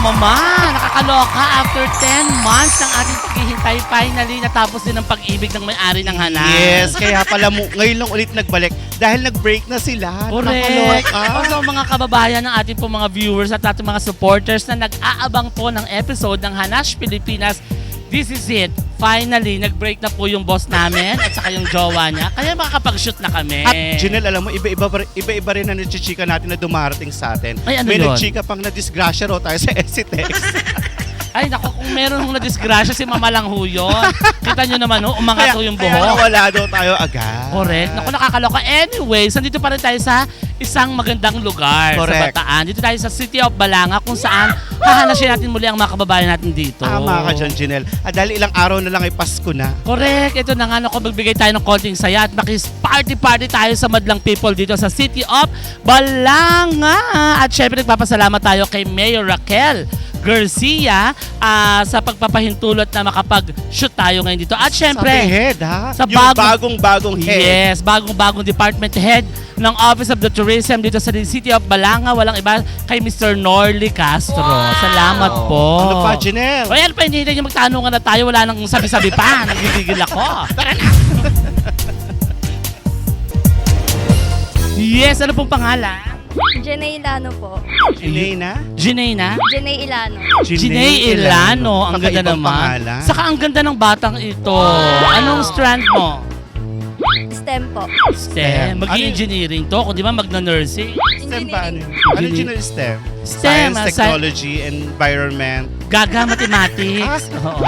mama, nakakaloka. After 10 months ng ating paghihintay, finally natapos din ang pag-ibig ng may-ari ng Hanas. Yes, kaya pala ngayon lang ulit nagbalik dahil nag-break na sila. Correct. Nakakaloka. Also, mga kababayan ng ating po mga viewers at ating mga supporters na nag-aabang po ng episode ng Hanash Pilipinas, this is it. Finally, nag-break na po yung boss namin at saka yung jowa niya. Kaya makakapag-shoot na kami. At Janelle, alam mo, iba-iba rin na nagchichika natin na dumarating sa atin. Ay, ano May yun? nagchika pang na-disgrasya raw tayo sa SCTEX. Ay, naku, kung meron hong na-disgrasya, si Mama lang ho yun. Kita nyo naman, ho, umangat ho yung Kaya buhok. nawala daw tayo agad. Correct. Naku, nakakaloka. Anyways, nandito pa rin tayo sa isang magandang lugar Correct. sa Bataan. Dito tayo sa City of Balanga kung saan hahanasin natin muli ang mga kababayan natin dito. Tama ka dyan, Janelle. Dahil ilang araw na lang ay Pasko na. Correct. Ito na nga, naku, magbigay tayo ng konting saya at makis-party-party tayo sa madlang people dito sa City of Balanga. At syempre, nagpapasalamat tayo kay Mayor Raquel Garcia sa pagpapahintulot na makapag-shoot tayo ngayon dito. At syempre, Sabi head, ha? sa Yung bagong-bagong head. yes, bagong-bagong department head ng Office of the Tourism dito sa City of Balanga. Walang iba kay Mr. Norly Castro. Salamat po. Ano pa, Janelle? O yan pa, hindi nyo magtanungan na tayo. Wala nang sabi-sabi pa. Nagigigil ako. Tara na. Yes, ano pong pangalan? Jenay Ilano po. Janelle na? Ginay Jenay Ilano. Ginay Ilano. Ang ganda Kakaibang naman. pangalan. Saka ang ganda ng batang ito. Anong strand mo? STEM po. STEM. Mag-engineering to. Kung di ba magna-nursing. STEM ba? Ano Engineering. Ano Janelle STEM? STEM, Science, Technology, Environment. Gaga Mathematics. Oo.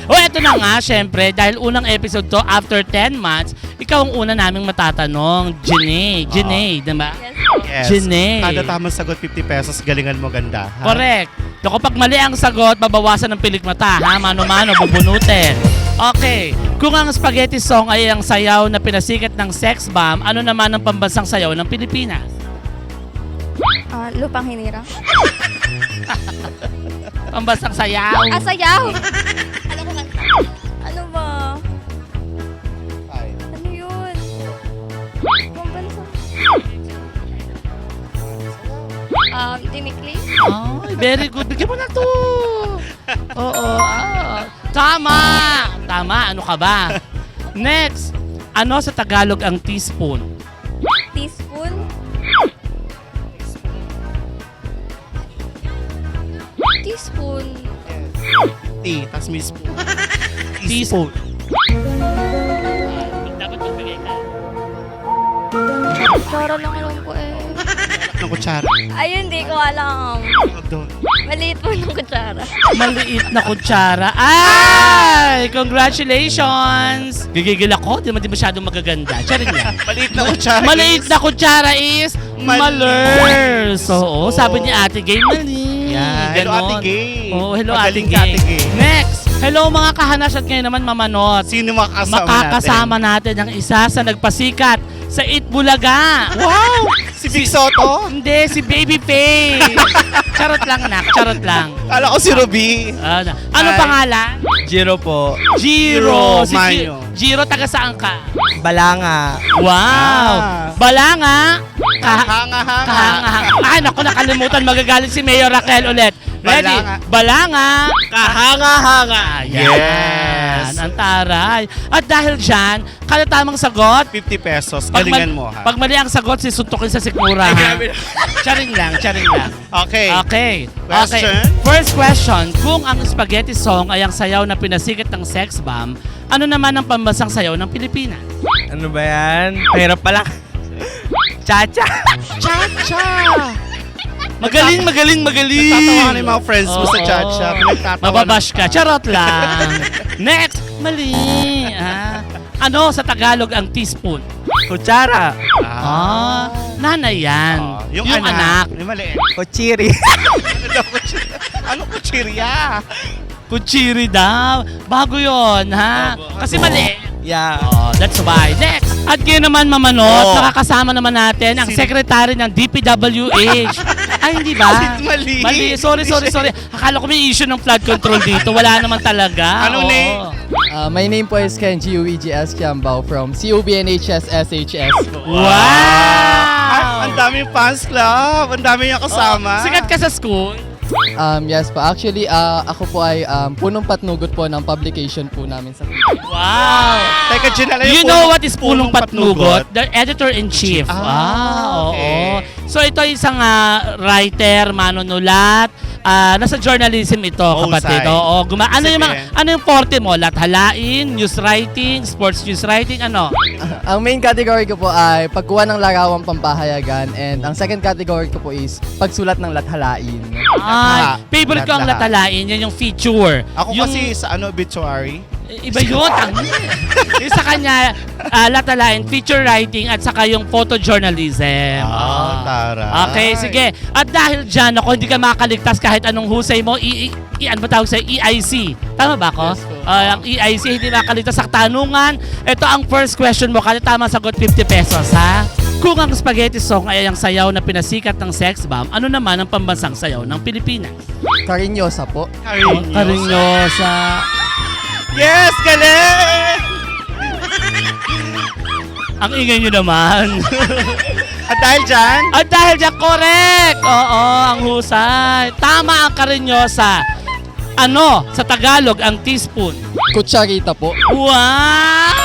O eto na nga, syempre, dahil unang episode to, after 10 months, ikaw ang una naming matatanong, Jenay, di ba? Yes po. Yes. Janelle. Kada tamang sagot, 50 pesos. Galingan mo ganda. Ha? Correct. So, kapag mali ang sagot, babawasan ng pilikmata, ha? Mano-mano, bubunutin. Okay. Kung ang spaghetti song ay ang sayaw na pinasikat ng sex bomb, ano naman ang pambansang sayaw ng Pilipinas? Lupang Hinirang. Pambansang sayaw. Sayaw! Ano ba? Ay. Ano yun? Pambansa. Tinikli? Ay, very good. Bigyan mo na to. Oo. Tama. Tama. Ano ka ba? Next. Ano sa Tagalog ang teaspoon? Teaspoon? Teaspoon. T, tas may spoon. Teaspoon. Dapat magbigay ka. Kutsara lang alam ko eh. Ng kutsara. Ayun, di ko alam. Doon. Maliit po ng kutsara. Maliit na kutsara. Ay! Congratulations! Gigigil ako. Di masyadong magaganda. Charing yan. Maliit na kutsara. Maliit na kutsara is malers. Oo, sabi ni Ate Gay, mali. Yan. Hello, Ganon. Ate Gay. Oo, hello, Ate Magaling ka, Gay. Ate Gay. Next. Hello mga kahanas at ngayon naman mamanot. Sino makakasama Makakasama natin ang isa sa nagpasikat sa Itbulaga. Wow! Si Big Soto? Hindi, si Babyface. Charot lang, nak. Charot lang. Kala ko si Ruby. Ano Ay. pangalan? Jiro po. Giro. Si Mayo. Giro, taga saan ka? Balanga. Wow. Ah. Balanga. Kahanga-hanga. Kahanga. Ay, naku, nakalimutan. Magagalit si Mayor Raquel ulit. Ready? Balanga. Balanga. Kahanga-hanga. Ayan. Yes. Ang taray. At dahil dyan, kada tamang sagot, 50 pesos. pag Galingan mo, ha? Pag mali ang sagot, sisuntukin sa sikmura. ha? Charing lang, charing lang. Okay. Okay. Question? Okay. First question, kung ang spaghetti song ay ang sayaw na pinasikat ng sex bomb, ano naman ang pambansang sayaw ng Pilipinas? Ano ba yan? Hirap pala. Chacha. Cha-cha! Magaling. Tatawa yung mga friends mo sa Oo. cha-cha. Pinagtatawa Mababash ka. Charot lang. Next. Mali. Ano sa Tagalog ang teaspoon? Kutsara. Nanay yan. Yung yung anak. Yung maliit. Kutsiri. Ano kutsirya? Kutsiri daw. Bago yon ha? Kasi mali. Yeah. That's why. Next. At ngayon naman mamanot, Oh. nakakasama naman natin ang Sino? secretary ng DPWH. Ay, hindi ba? Mali. Mali. Sorry. Akala ko may issue ng flood control dito. Wala naman talaga. Anong Oo. name? My name po is Ken G-U-E-G-S Kiambao from COBNHS SHS. Wow! Ang daming fans club. Ang dami niya kasama. Sikat ka sa school? Yes po. Actually, ako po ay punong patnugot po ng publication po namin sa Wow! Teka, Jen, alam You yung know what is Punong Patnugot? The editor-in-chief. Ah, Oo. okay. So ito isang writer, manunulat. Nasa journalism ito, kapatid. Mahusay. Oo. Sige. Ano yung forte mo? Lathalain, news writing, sports news writing, ano? Ang main category ko po ay pagkuha ng larawang pampahayagan, and ang second category ko po is pagsulat ng lathalain. Ay, favorite ko ang Lahat. lathalain. Yan yung feature. Ako yung, kasi sa obituary. Iba yun, tangi. Yung sa kanya, lathalain, feature writing, at saka yung photojournalism. Tara. Okay, sige. At dahil dyan, ako hindi ka makakaligtas kahit anong husay mo, ano ba tawag sa'yo? EIC. Tama ba ako? Yes po. Ang EIC, hindi makakaligtas sa tanungan. Ito ang first question mo. Kada tama sagot, 50 pesos, ha? Kung ang spaghetti song ay ang sayaw na pinasikat ng sex bomb, ano naman ang pambansang sayaw ng Pilipinas? Karinyosa po. Karinyosa. Yes, galing! Ang ingay nyo naman. At dahil dyan, At dahil dyan, correct! Oo, ang husay. Tama ang karinyosa. Ano, sa Tagalog, ang teaspoon? Kutsarita po. Wow!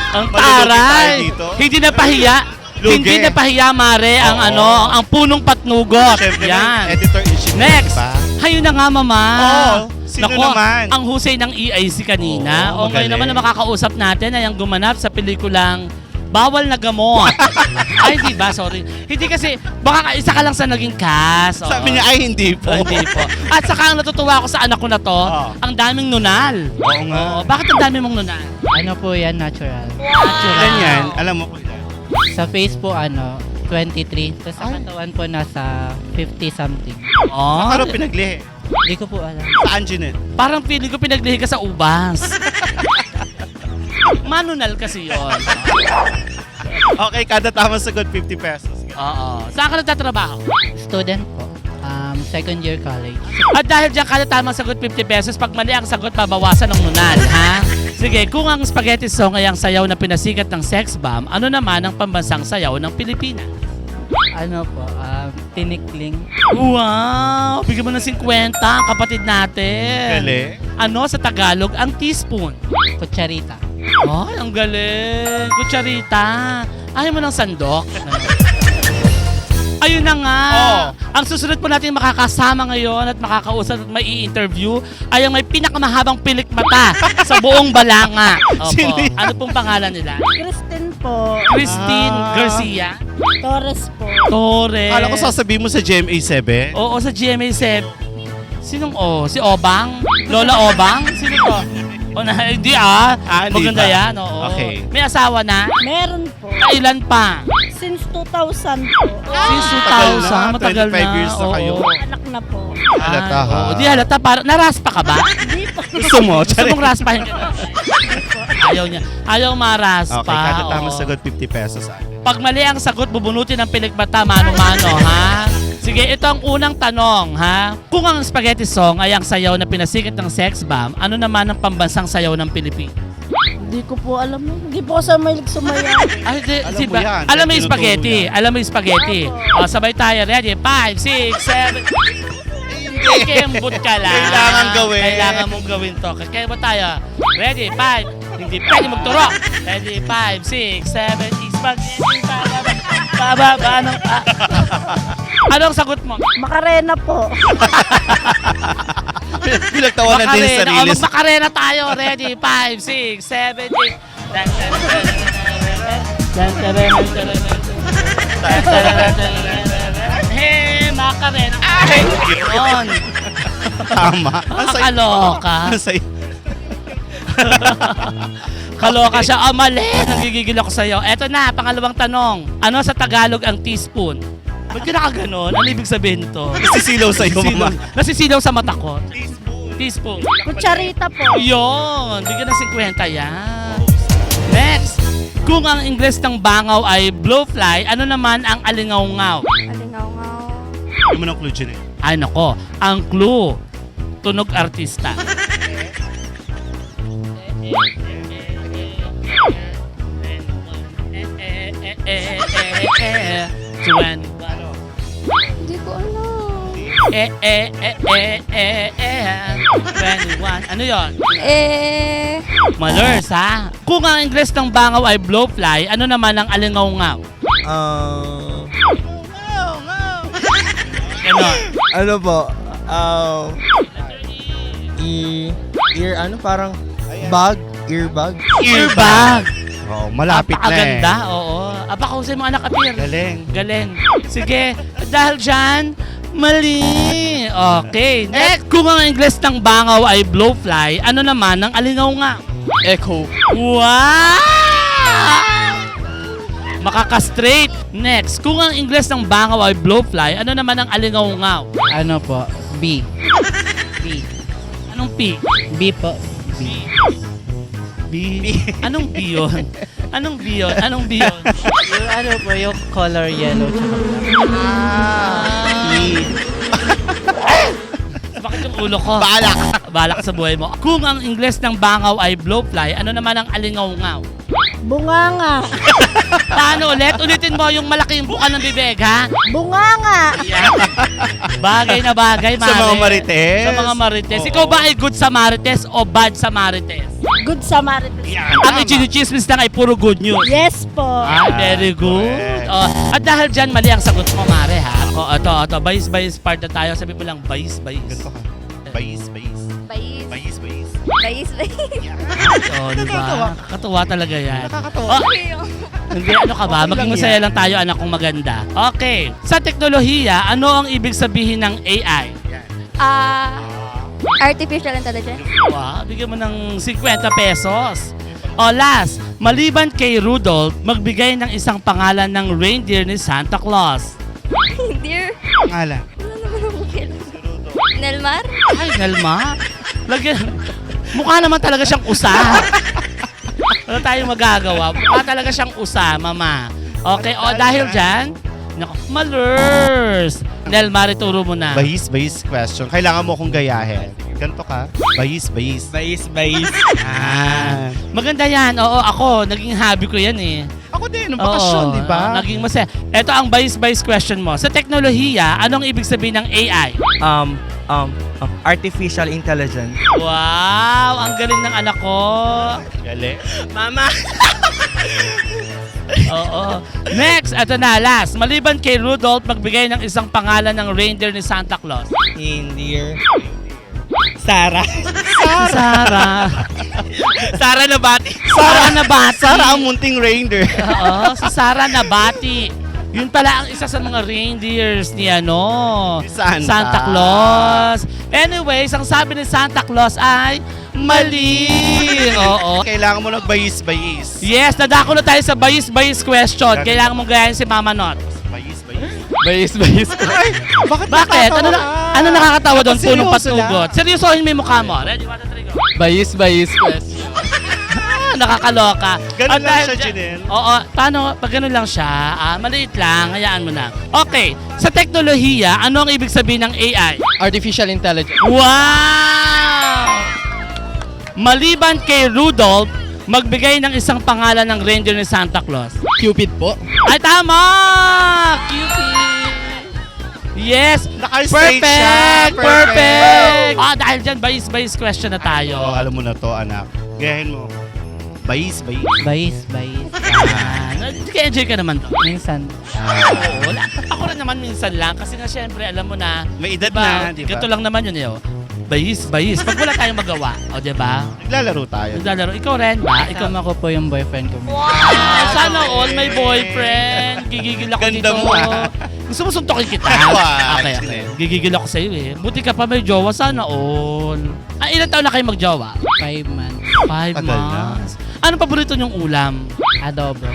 Ang Malulugi tayo taray. dito. Hindi na pahiya. Lugi. Hindi na pahiya, Mare, ang Oo. ang punong patnugot. syempre, Yan. editor-in-chief. Next. Diba? Hayo na nga, Mama. Oo. Sino naman? Ang husay ng EIC kanina. Oo, O ngayon magaling. naman na makakausap natin ay ang gumanap sa pelikulang Bawal na Gamot. Ay, hindi ba? Sorry. Hindi kasi, baka isa ka lang sa naging cast. Oo. Sabi niya, ay hindi po. Hindi po. At saka ang natutuwa ko sa anak ko na to, Oo. ang daming nunal. Oo nga. Oo. Bakit ang dami mong nunal? Ano po yan, natural. Ilan yan? Alam mo ko yan. Sa face po, 23. Tapos sa katawan po, nasa 50 something. Oh, Pero pinaglihi. Hindi ko po alam. Saan, Jeanette? parang feeling ko pinaglihi ka sa ubas. Manunal kasi yun. Okay, kada tama sagot, 50 pesos. Oo. Saan ka nagtatrabaho? Student po. Second year college. At dahil dyan kada tamang sagot 50 pesos, pag mali ang sagot, babawasan ng nunal, ha? Sige, kung ang spaghetti song ay ang sayaw na pinasikat ng sex bomb, ano naman ang pambansang sayaw ng Pilipinas? Ano po, tinikling. Wow! Bigyan mo ng 50 ang kapatid natin. Galing. Ano sa Tagalog ang teaspoon? Kutsarita. Ay, ang galing. Kutsarita. Ayaw mo ng sandok. Ayun na nga. Oh. Ang susunod po natin makakasama ngayon at makakausap at may i-interview ay ang may pinakamahabang pilik mata sa buong Balanga. Opo. Sino yan? Ano pong pangalan nila? Christine po. Christine Ah. Garcia Torres po. Torres. Kala ko sasabihin mo sa GMA7. Oo, sa GMA 7. Sinong Si Obang? Lola Obang? Sino to? Hindi Hindi Maganda ba? yan, oo. Okay. May asawa na? Meron po. Kailan pa? Since 2000 po. Since Tagal 2000, na, matagal 25 years na oo. kayo. Anak na po. Halata, ha? Oo, di halata. Naraspa ka ba? Hindi po. Gusto mo? Gusto mong raspahin ka? Ayaw niya. Ayaw maraspa. Okay, kada tama oo. sagot, 50 pesos. Pag mali ang sagot, bubunutin ng pilikmata, mano-mano, ha? Sige, ito ang unang tanong, ha? Kung ang spaghetti song ay ang sayaw na pinasikat ng sex bomb, ano naman ang pambansang sayaw ng Pilipinas? Hindi ko po alam. Hindi po ako sa mahilig sumayaw. Ay, Alam mo yan. Alam mo Kaya yung spaghetti. tinuturo yan. Alam mo yung spaghetti. Opo. O, sabay tayo. Ready? 5, 6, 7. Kembot ka lang. Kailangan gawin. Kailangan mong gawin to. Kaya ba tayo? Ready? 5. Hindi pwede magturo. Ready? 5, 6, 7. Spaghetti. Bababa ng Anong sagot mo? Makarena po. Pinagtawanan din sa sarili. Magmakarena tayo. Ready? 5, 6, 7, 8. Hey, makarena. Ay, yun. Tama. Ang sayo. Kaloka. Ang sayo. Kaloka siya. Oh, mali. Nagigigil ako sa'yo. Eto na, pangalawang tanong. Ano sa Tagalog ang teaspoon? Ba't ka nakaganon? Ano ibig sabihin nito? Sisilaw sa'yo, mama. Nasisilaw sa mata ko. Teaspoon. Kutsarita po. Yun. Bigyan ng 50 yan. Next. Kung ang Ingles ng bangaw ay blowfly, ano naman ang alingaw-ngaw? Alingaw-ngaw. Hindi mo ng clue, Jeanette. Ay nako, ang clue, tunog artista. Hindi ko alam. 21. Ano yon? Malurs. Malurs, ha? Kung ang Ingles ng bangaw ay blowfly, ano naman ang alingaw-ngaw? Ganon. Ano po? Parang bag? Earbag? Earbag. Oo, malapit na eh. Apakaganda, oo. Apakahusay mo anak kapir. Galing. Galing. Sige, dahil dyan, mali. Okay. Next, kung ang Ingles ng bangaw ay blowfly, ano naman ang alingaw-ngaw? Echo. Wow! Makaka-straight. Next, kung ang Ingles ng bangaw ay blowfly, ano naman ang alingaw-ngaw? Ano po? B. B. Anong P? B po. B. B. Anong B yun? Anong B yun? Anong B yun? Yung ano po, yung color yellow. Bakit yung ulo ko? Balak sa buhay mo. Kung ang Ingles ng bangaw ay blowfly, ano naman ang alingaw-ngaw? Bunganga. Paano ulit? Ulitin mo yung malaking buka ng bibig, ha? Bunganga. Yan. Bagay na bagay, Sa Mare. mga marites. Sa mga marites. Oo. Ikaw ba ay good sa marites o bad sa marites? Good Samaritan. Ang ichinichismis lang ay puro good news. Yes po. Ah, very good. Correct. Oh, at dahil dyan, mali ang sagot mo, Mare, ha? O, ito. Bayis part na tayo. Sabi mo lang, bayis. Ganito ka. Bayis. Bayis. Bayis. Oh, di ba? Kakatuwa talaga yan. Nakakatawa. Oh, hindi, ano ka ba? Okay Maging lang masaya yan. lang tayo, anak kong maganda. Okay. Sa teknolohiya, ano ang ibig sabihin ng AI? Artificial intelligence. Wow, bigyan mo ng 50 pesos. O last, maliban kay Rudolph, magbigay ng isang pangalan ng reindeer ni Santa Claus. Dear. Pangalan. Ano naman ang kilala? Nelmar? Ay, Nelma. Lagyan. Mukha naman talaga siyang usa. Ano tayong magagawa? Mukha talaga siyang usa, mama. Okay, o dahil dyan, naku, malurs. Nelma, ituro mo na. Bayis question. Kailangan mo akong gayahin. Ganito ka. Bayis. Bayis. Ah. Maganda yan. Oo, ako, naging hobby ko yan eh. Ako din, ng bakasyon, Oo, di ba? Naging masaya. Ito ang bayis question mo. Sa teknolohiya, anong ibig sabihin ng AI? Artificial intelligence. Wow, ang galing ng anak ko. Galing. Mama! Oo. Next, ito na, last. Maliban kay Rudolph, magbigay ng isang pangalan ng reindeer ni Santa Claus. Reindeer. Sarah. Si Sarah. Sarah na bati. Sarah Nabati. Sara ang munting reindeer. Oo, si Sarah Nabati. Yun pala ang isa sa mga reindeers ni Ni Santa. Santa Claus. Anyways, ang sabi ni Santa Claus ay mali. Oo. Kailangan mo nagbayis. Yes, nadako na tayo sa bayis question. Kailangan mong gayahin si Mama Not. Bayis. Bayis. Bakit? Ano nakakatawa doon? Seryoso Punong patugot. lang. Seryosohin mo yung mukha mo. Ready, 1, 2, 3, go. Bayis question. Nakakaloka. Ganun At lang dahil siya, dyan- Janelle. Oo. Paano? Pag ganun lang siya, maliit lang, hayaan mo na. Okay. Sa teknolohiya, ano ang ibig sabihin ng AI? Artificial intelligence. Wow! Maliban kay Rudolph, magbigay ng isang pangalan ng reindeer ni Santa Claus. Cupid po. Ay, tama! Cupid! Yes! Naka-straight siya. Perfect! Dahil dyan, bayis question na tayo. Oh, alam mo na to, anak. Gayahin mo. Bayis. Bayis. Enjoy ka naman to. Minsan. Oo, wala. Ako rin naman minsan lang kasi nga syempre alam mo na, May edad diba, na, di ba? ganito lang naman yun eh. Oh. Bayis. Pag wala tayong magawa, o diba? Naglalaro tayo. Naglalaro. Ikaw rin ba? Ikaw Kasama ko po yung boyfriend ko. sana all may boyfriend. Gigigil ako Ganda dito. mo, ah. Gusto mo suntokin kita? Wow, Okay. Janelle. Gigigil ako sa'yo eh. Buti ka pa may jowa. Sana all. Ilan taon na kayo magjowa? 5 months. 5 Tagal na. months. Anong paborito niyong ulam? Adobo.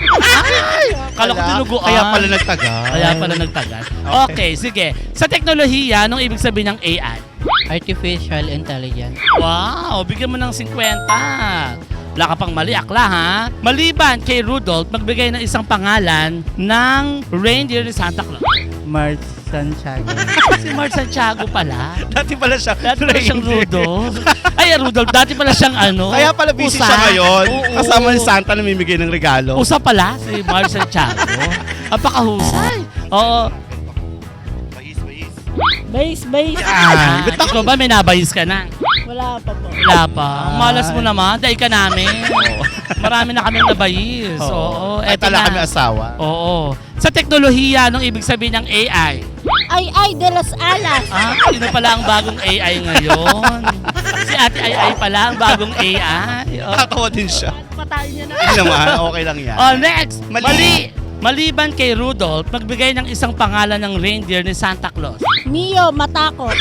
Kala ko tinuguan. Kaya pala nagtagal. Kaya pala nagtagal. Okay, sige. Sa teknolohiya, anong ibig sabihin ng AI? Artificial intelligence. Wow, bigyan mo ng 50. Wala ka pang mali, akla ha? Maliban kay Rudolph, magbigay ng isang pangalan ng reindeer ni Santa Claus. Mars Santiago. Si Mark Santiago pala. Dati pala siya. Dati pala siyang Rudolph. Ay, Rudolph, dati pala siyang ano? Kaya pala busy Usa. siya ngayon. Oo. Kasama ni Santa namimigay ng regalo. Usa pala, si Mark Santiago. Apakahusay. Oo. Bayis. Base, base. Ah, ikaw ba may nabayis ka na? Wala pa po. Wala pa. Ang malas mo naman, dahil ka namin. Marami na kaming nabayis. Oo. Ay, Eto tala na. kami asawa. Oo. Sa teknolohiya, anong ibig sabihin ng AI? Ay, de las alas. Ah, sino pala ang bagong AI ngayon? Si Ate Ay pala ang bagong AI. Oh. Nakatawa din siya. Patay niya na. Hindi naman, okay lang yan. Oh, next. Mali. Maliban kay Rudolph, magbigay ng isang pangalan ng reindeer ni Santa Claus. Mio, matakot.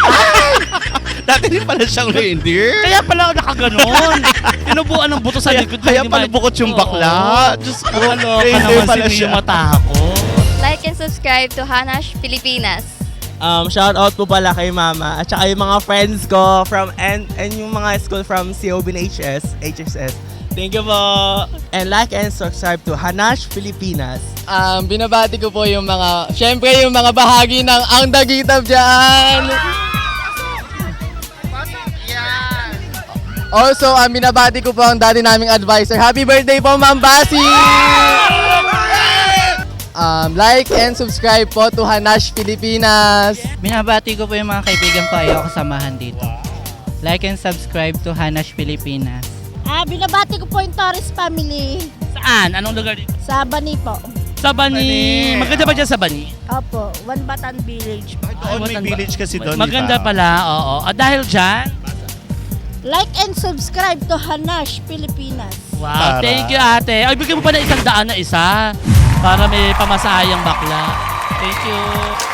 Dati din pala siyang reindeer. Kaya pala ako nakaganon. Tinubuan ng buto sa likod. Kaya Hindi pala ma- bukot yung Oo. bakla. Diyos ko, Ano ka reindeer naman pala si siya. Mio Matako. Like and subscribe to Hanash Pilipinas. Shout out po pala kay Mama at saka yung mga friends ko from and yung mga school from COB and HSS. Thank you po. And like and subscribe to Hanash Pilipinas. Binabati ko po yung mga, syempre yung mga bahagi ng Ang Dagitab dyan. Also, binabati ko po ang dati naming advisor. Happy birthday po, Ma'am Basi! Like and subscribe po to Hanash Pilipinas. Binabati ko po yung mga kaibigan ko ayaw kasamahan dito. Like and subscribe to Hanash Pilipinas. Binabati ko po yung Torres family. Saan? Anong lugar dito? Sa Bani po. Sa Bani. Maganda ba dyan sa Bani? Opo, One Batan Village. Doon may village kasi doon, Maganda di ba? pala, oo. At dahil dyan, Like and subscribe to Hanash Pilipinas. wow, Tara. thank you ate. Ay, bigyan mo pa na 100 na isa para may pamasahayang bakla. Thank you.